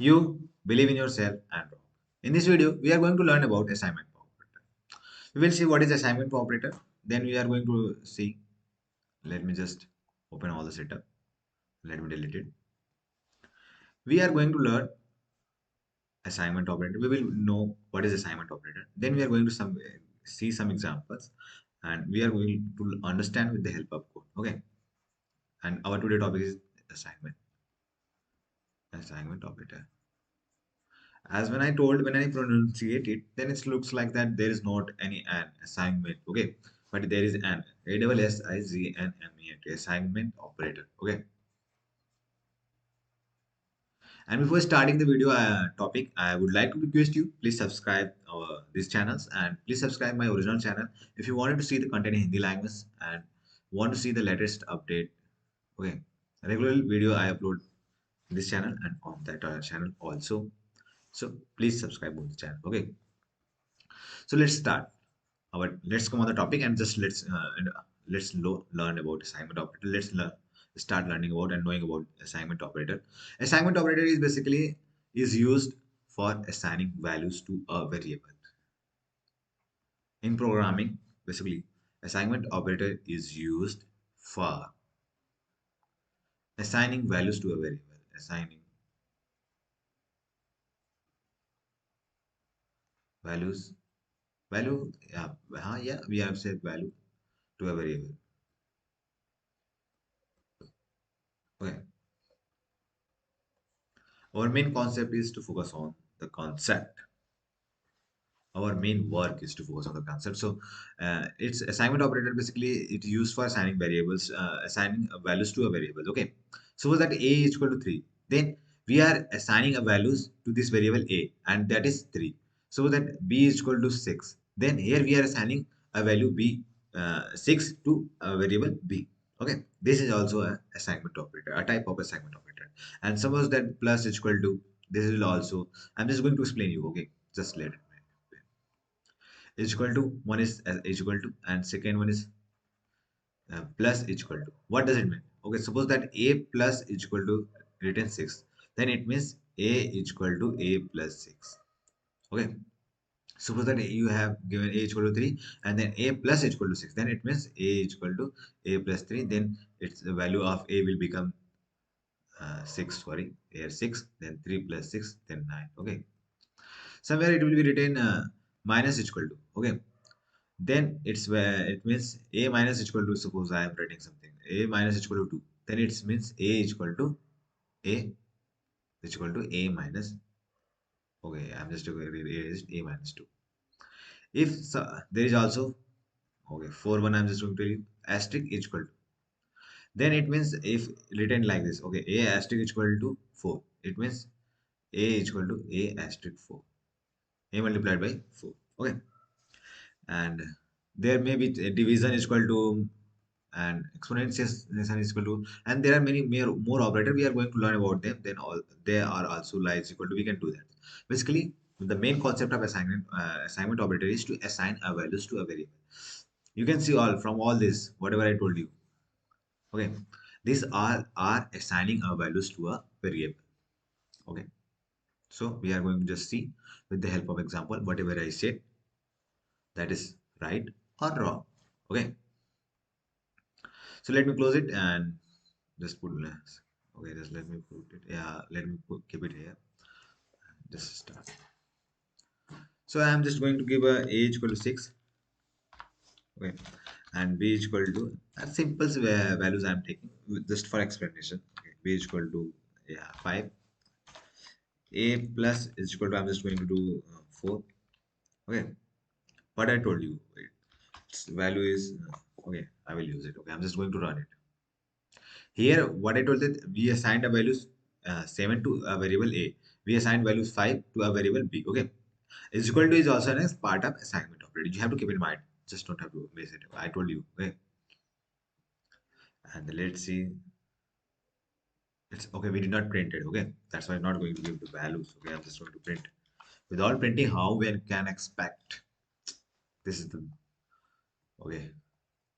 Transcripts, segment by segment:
You believe in yourself and wrong. In this video, we are going to learn about assignment operator. We will see what is assignment operator. Then we are going to see. Let me just open all the setup. Let me delete it. We are going to learn assignment operator. We will know what is assignment operator. Then we are going to see some examples, and we are going to understand with the help of code. Okay. And our today topic is assignment operator. As when I pronunciate it, then it looks like that there is not any an assignment, okay, but there is an ASSIGNMENT assignment operator, okay. And before starting the video topic, I would like to request you please subscribe our these channels and please subscribe my original channel if you wanted to see the content in Hindi language and want to see the latest update, okay. Regular video I upload in this channel and on that channel also, so please subscribe both the channel, okay. So let's start. Let's come on the topic and just learn about assignment operator. Start learning about and knowing about assignment operator. Assignment operator is basically is used for assigning values to a variable. In programming, basically, assignment operator is used for assigning values to a variable. Assigning values, yeah, we have said value to a variable. Okay. Our main concept is to focus on the concept. Our main work is to focus on the concept. So it's assignment operator, basically it used for assigning variables, assigning values to a variable, okay. Suppose that a is equal to 3, then we are assigning a values to this variable a, and that is 3. So that b is equal to 6, then here we are assigning a value b, 6 to a variable b, okay. This is also a assignment operator, a type of assignment operator. And suppose that plus is equal to, this will also, I'm just going to explain you, okay. Just let it is equal to, one is equal to, and second one is plus is equal to. What does it mean? Okay, suppose that a plus is equal to written 6, then it means a is equal to a plus 6, okay. Suppose that you have given a is equal to 3 and then a plus is equal to 6, then it means a is equal to a plus 3, then its the value of a will become 6, sorry, here 6, then 3 plus 6, then 9, okay. Somewhere it will be written minus is equal to, okay. Then it's where it means a minus is equal to, suppose I am writing something a minus is equal to 2, then it means a is equal to a is equal to a minus, okay, I'm just going to read a is a minus 2. If so, there is also, okay, for one I'm just going to tell you asterisk is equal to, then it means if written like this, okay, a asterisk is equal to 4, it means a is equal to a asterisk 4, a multiplied by 4, okay. And there may be division is equal to, and exponentiation is equal to, and there are many more operator we are going to learn about them, then all they are also like equal to, we can do that. Basically the main concept of assignment operator is to assign a values to a variable. You can see all from all this whatever I told you, okay. These are assigning a values to a variable, okay. So we are going to just see with the help of example whatever I said, that is right or wrong, okay. So let me close it and just put less. Okay, just let me put it. Yeah, let me keep it here. Just start. So I am just going to give a age equal to 6. Okay, and b is equal to simple values I am taking just for explanation. Okay, b is equal to, yeah, 5. A plus is equal to, I'm just going to do 4. Okay, what I told you, its value is okay. I will use it. Okay, I'm just going to run it. Here, what I told that we assigned a values 7 to a variable A. We assigned values 5 to a variable B. Okay. Is equal to is also a part of assignment operator. You have to keep in mind. Just don't have to miss it. I told you. Okay. And let's see. It's okay. We did not print it. Okay. That's why I'm not going to give the values. Okay. I'm just going to print. Without printing, how we can expect? This is the okay.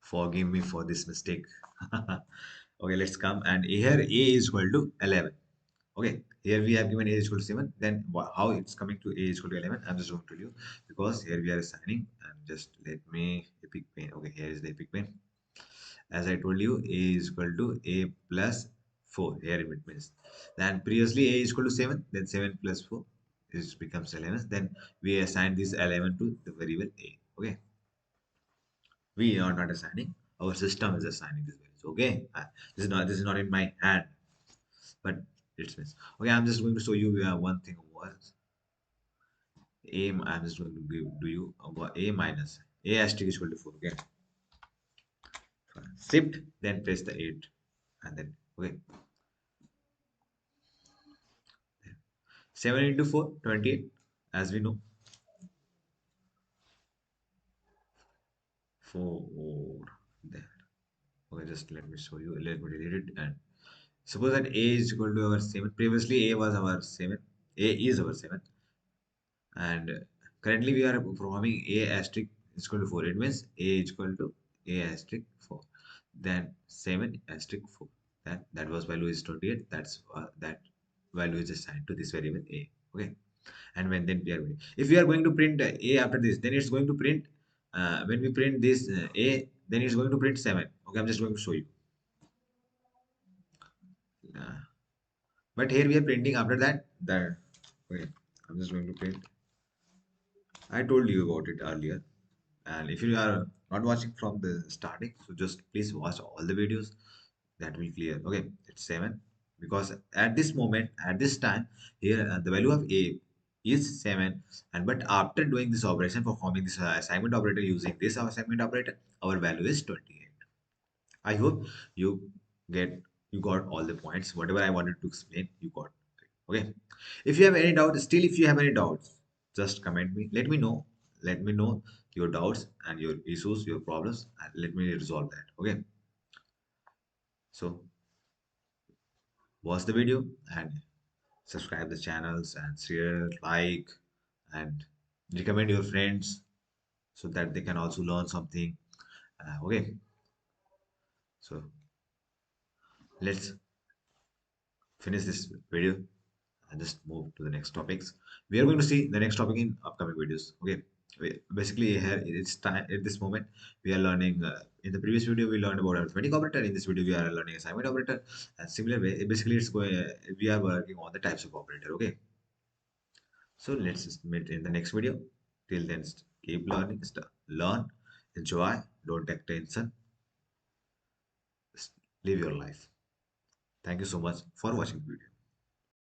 Forgive me for this mistake. Okay. Let's come. And here A is equal to 11. Okay, here we have given a is equal to 7. Then how it's coming to a is equal to 11? I'm just going to tell you because here we are assigning. And just let me epic pain. Okay, here is the epic pain. As I told you, a is equal to a plus 4. Here it means. Then previously a is equal to 7. Then 7 plus 4 is becomes 11. Then we assign this 11 to the variable a. Okay, we are not assigning. Our system is assigning this values. Okay, this is not in my hand, but it's means. Okay, I'm just going to show you one thing over a. I'm just going to give do you a minus a asterisk is equal to 4. Okay, shift then press the 8 and then okay, 7 into 4 28, as we know. 4 there. Okay, just let me show you. Let me delete it and suppose that a is equal to our 7. Previously a was our 7. A is our 7, and currently we are performing a asterisk is equal to 4. It means a is equal to a asterisk 4, then 7 asterisk 4. That was value is 28. That value is assigned to this variable a. Okay, and when then we are going, if we are going to print a after this, then it's going to print when we print this a, then it's going to print 7. Okay, I'm just going to show you. uh, but here we are printing after that. Okay, I'm just going to print. I told you about it earlier. And if you are not watching from the starting, so just please watch all the videos. That will clear. Okay, it's 7 because at this moment, at this time, here the value of a is 7. And but after doing this operation, performing this assignment operator using this assignment operator, our value is 28. I hope you get you got all the points. Whatever I wanted to explain, you got. Okay. If you have any doubt, still if you have any doubts, just comment me. Let me know. Let me know your doubts and your issues, your problems, and let me resolve that. Okay. So watch the video and subscribe the channels and share, like, and recommend your friends so that they can also learn something. Okay. So let's finish this video and just move to the next topics. We are going to see the next topic in upcoming videos. Okay. Basically, here it's time at this moment we are learning. In the previous video, we learned about arithmetic operator. In this video, we are learning assignment operator. And similar way, basically, it's going. We are working on the types of operator. Okay. So let's meet in the next video. Till then, keep learning. Learn, enjoy. Don't take tension. Live your life. Thank you so much for watching the video.